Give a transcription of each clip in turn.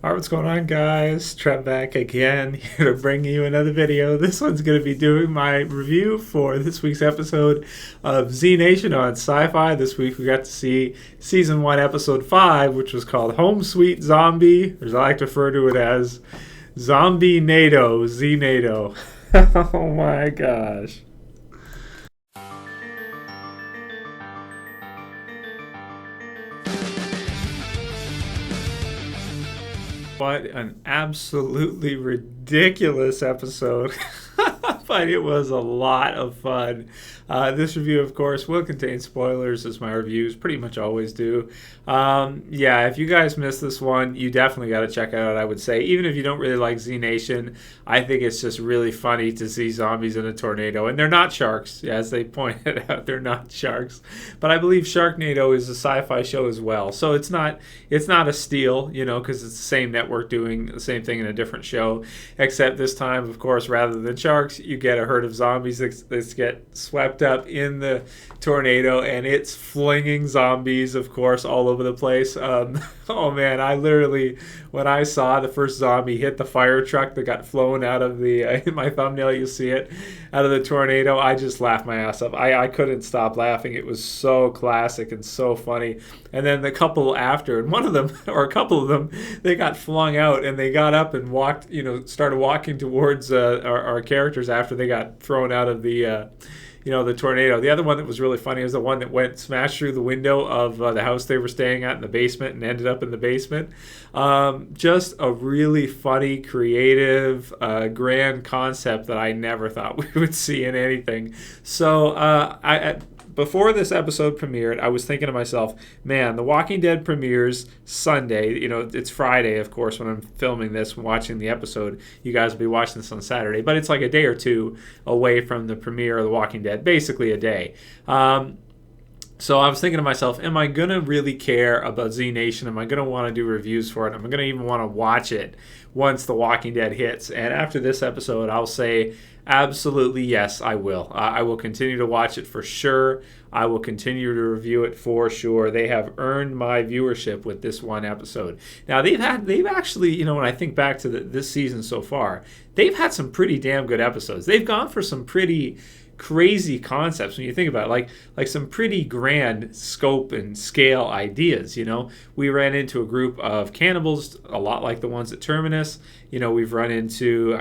Alright, what's going on, guys? Trev back again, here to bring you another video. This one's going to be doing my review for this week's episode of Z Nation on Syfy. This week we got to see Season 1, Episode 5, which was called Home Sweet Zombie, or as I like to refer to it as ZombieNado, Z-Nado. Oh my gosh. What an absolutely ridiculous episode. But it was a lot of fun. This review, of course, will contain spoilers, as my reviews pretty much always do. Yeah, if you guys missed this one, you definitely got to check it out, I would say. Even if you don't really like Z Nation, I think it's just really funny to see zombies in a tornado. And they're not sharks, as they pointed out. They're not sharks. But I believe Sharknado is a sci-fi show as well. So it's not a steal, because it's the same network doing the same thing in a different show. Except this time, of course, rather than sharks, you get a herd of zombies that get swept up in the tornado, and it's flinging zombies, of course, all over the place. Oh man, I literally, when I saw the first zombie hit the fire truck that got flown out of the, in my thumbnail you see it, out of the tornado, I just laughed my ass off. I couldn't stop laughing. It was so classic and so funny. And then the couple after, and one of them, or a couple of them, they got flung out, and they got up and walked, started walking towards our characters after they got thrown out of the the tornado. The other one that was really funny was the one that went smashed through the window of the house they were staying at in the basement and ended up in the basement. Just a really funny, creative, grand concept that I never thought we would see in anything. So before this episode premiered, I was thinking to myself, man, The Walking Dead premieres Sunday. It's Friday, of course, when I'm filming this and watching the episode. You guys will be watching this on Saturday, but it's like a day or two away from the premiere of The Walking Dead, basically a day. So I was thinking to myself, am I going to really care about Z Nation? Am I going to want to do reviews for it? Am I going to even want to watch it once The Walking Dead hits? And after this episode, I'll say absolutely yes, I will. I will continue to watch it for sure. I will continue to review it for sure. They have earned my viewership with this one episode. Now they've actually, when I think back to this season so far, they've had some pretty damn good episodes. They've gone for some pretty crazy concepts when you think about it, like some pretty grand scope and scale ideas. We ran into a group of cannibals, a lot like the ones at Terminus. We've run into,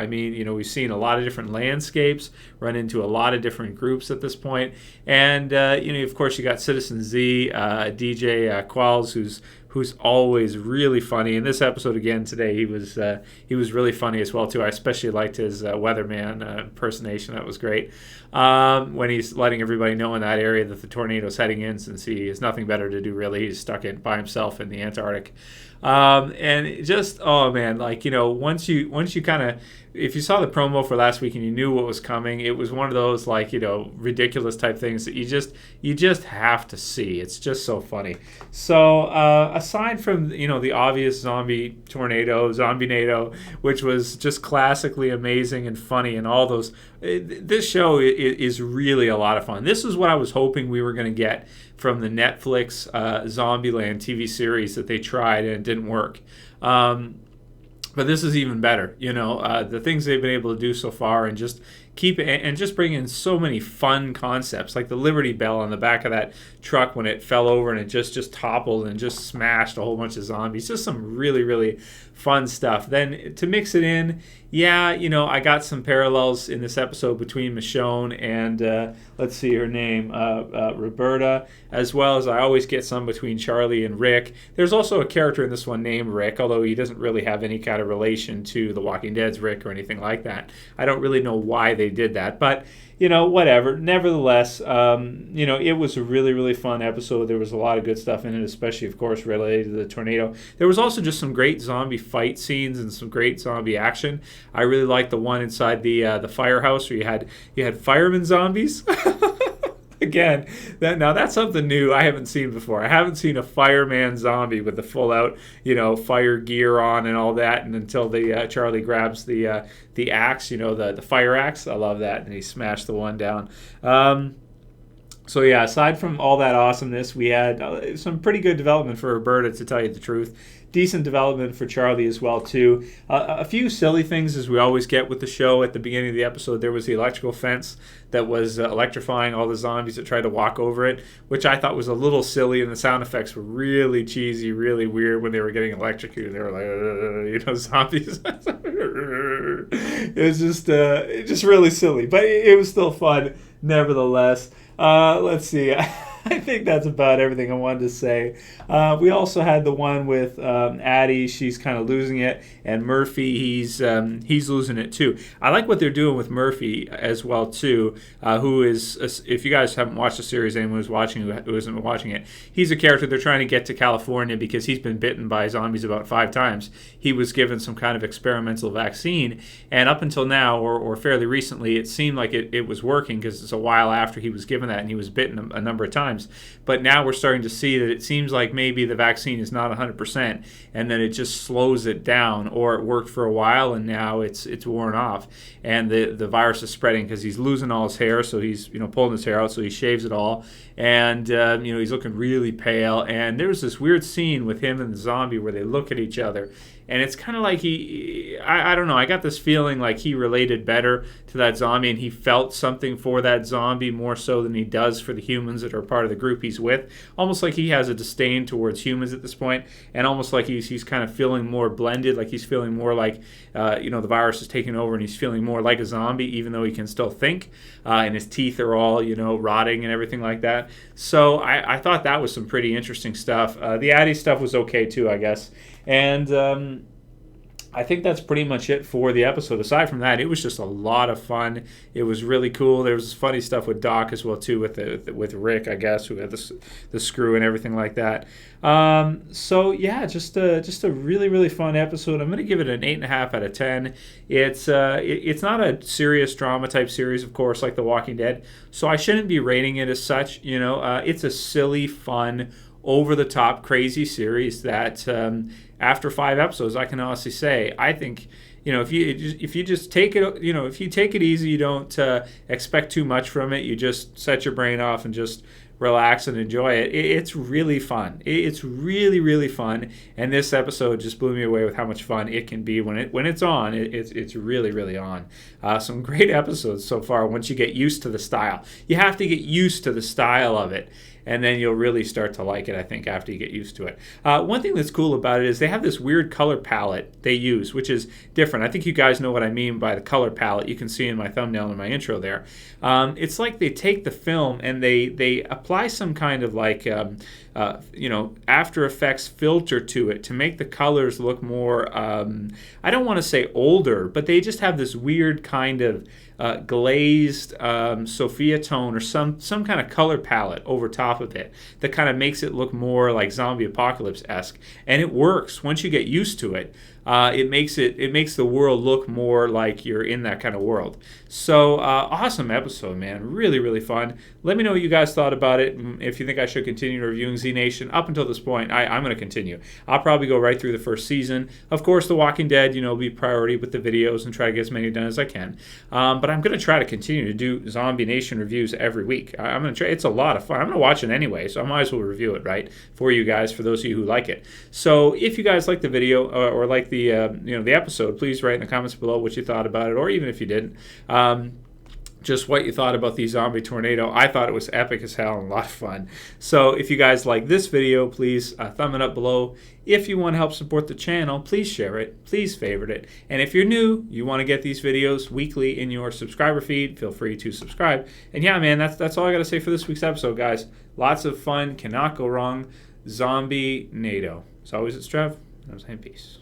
we've seen a lot of different landscapes, run into a lot of different groups at this point. And, of course, you got Citizen Z, DJ Qualls, who's always really funny. In this episode again today, he was really funny as well too. I especially liked his weatherman impersonation. That was great. When he's letting everybody know in that area that the tornado's heading in, since he has nothing better to do really. He's stuck in by himself in the Antarctic. And just, oh man, once you kind of, if you saw the promo for last week and you knew what was coming, it was one of those ridiculous type things that you just have to see. It's just so funny. So aside from the obvious zombie tornado, ZombieNado, which was just classically amazing and funny, and all those, this show is really a lot of fun. This is what I was hoping we were going to get from the Netflix Zombieland TV series that they tried and it didn't work. But this is even better, the things they've been able to do so far, and just just bring in so many fun concepts, like the Liberty Bell on the back of that truck when it fell over and it just toppled and just smashed a whole bunch of zombies. Just some really, really fun stuff. Then to mix it in, I got some parallels in this episode between Michonne and let's see her name, Roberta, as well as I always get some between Charlie and Rick. There's also a character in this one named Rick, although he doesn't really have any kind of relation to The Walking Dead's Rick or anything like that. I don't really know why they did that, but whatever. Nevertheless, it was a really, really fun episode. There was a lot of good stuff in it, especially, of course, related to the tornado. There was also just some great zombie fight scenes and some great zombie action. I really liked the one inside the firehouse where you had fireman zombies. Again, that's something new I haven't seen before. I haven't seen a fireman zombie with the full out, fire gear on and all that. And until Charlie grabs the axe, the fire axe. I love that, and he smashed the one down. So yeah, aside from all that awesomeness, we had some pretty good development for Roberta, to tell you the truth. decent development for Charlie as well too. A few silly things as we always get with the show. At the beginning of the episode, there was the electrical fence that was electrifying all the zombies that tried to walk over it, which I thought was a little silly, and the sound effects were really cheesy, really weird when they were getting electrocuted. They were like, zombies. It was just really silly, but it was still fun nevertheless. Let's see. I think that's about everything I wanted to say. We also had the one with Addie. She's kind of losing it, and Murphy, he's losing it too. I like what they're doing with Murphy as well too, who is, if you guys haven't watched the series, anyone who's watching who isn't watching it, he's a character they're trying to get to California because he's been bitten by zombies about 5 times. He was given some kind of experimental vaccine, and up until now, or fairly recently, it seemed like it was working because it's a while after he was given that, and he was bitten a number of times. But now we're starting to see that it seems like maybe the vaccine is not 100%, and then it just slows it down, or it worked for a while and now it's worn off, and the virus is spreading because he's losing all his hair, so he's pulling his hair out, so he shaves it all, and he's looking really pale. And there's this weird scene with him and the zombie where they look at each other, and it's kind of like I don't know, I got this feeling like he related better to that zombie, and he felt something for that zombie more so than he does for the humans that are part of the group he's with. Almost like he has a disdain towards humans at this point, and almost like he's kind of feeling more blended, like he's feeling more like the virus is taking over, and he's feeling more like a zombie, even though he can still think, and his teeth are all rotting and everything like that. So I thought that was some pretty interesting stuff. The Addie stuff was okay too, I guess. And I think that's pretty much it for the episode. Aside from that, it was just a lot of fun. It was really cool. There was funny stuff with Doc as well too, with Rick, I guess, who had the screw and everything like that. So yeah, just a really fun episode. I'm going to give it an 8.5 out of 10. It's not a serious drama type series, of course, like The Walking Dead. So I shouldn't be rating it as such. It's a silly, fun, over-the-top, crazy series that after 5 episodes, I can honestly say, I think, if you just take it, if you take it easy, you don't expect too much from it. You just set your brain off and just relax and enjoy it. It's really fun. It's really fun. And this episode just blew me away with how much fun it can be when it's on. It's really on. Some great episodes so far. Once you get used to the style, you have to get used to the style of it, and then you'll really start to like it, I think, after you get used to it. One thing that's cool about it is they have this weird color palette they use, which is different. I think you guys know what I mean by the color palette. You can see in my thumbnail and my intro there. It's like they take the film and they apply some kind of like After Effects filter to it to make the colors look more, I don't want to say older, but they just have this weird kind of glazed sepia tone or some kind of color palette over top of it that kind of makes it look more like zombie apocalypse-esque, and it works once you get used to it. It makes the world look more like you're in that kind of world. So awesome episode, man. Really fun. Let me know what you guys thought about it. If you think I should continue reviewing Z Nation. Up until this point, I'm going to continue. I'll probably go right through the first season. Of course, The Walking Dead, will be priority with the videos and try to get as many done as I can. But I'm going to try to continue to do Zombie Nation reviews every week. I'm going to try. It's a lot of fun. I'm going to watch it anyway, so I might as well review it, right, for you guys, for those of you who like it. So if you guys like the video or like the episode, please write in the comments below what you thought about it, or even if you didn't, just what you thought about the zombie tornado. I thought it was epic as hell and a lot of fun. So if you guys like this video, please thumb it up below. If you want to help support the channel, please share it, please favorite it, and if you're new, you want to get these videos weekly in your subscriber feed, feel free to subscribe. And yeah, man, that's all I got to say for this week's episode, guys. Lots of fun, cannot go wrong. ZombieNado. As always, it's Trev, and I'm saying peace.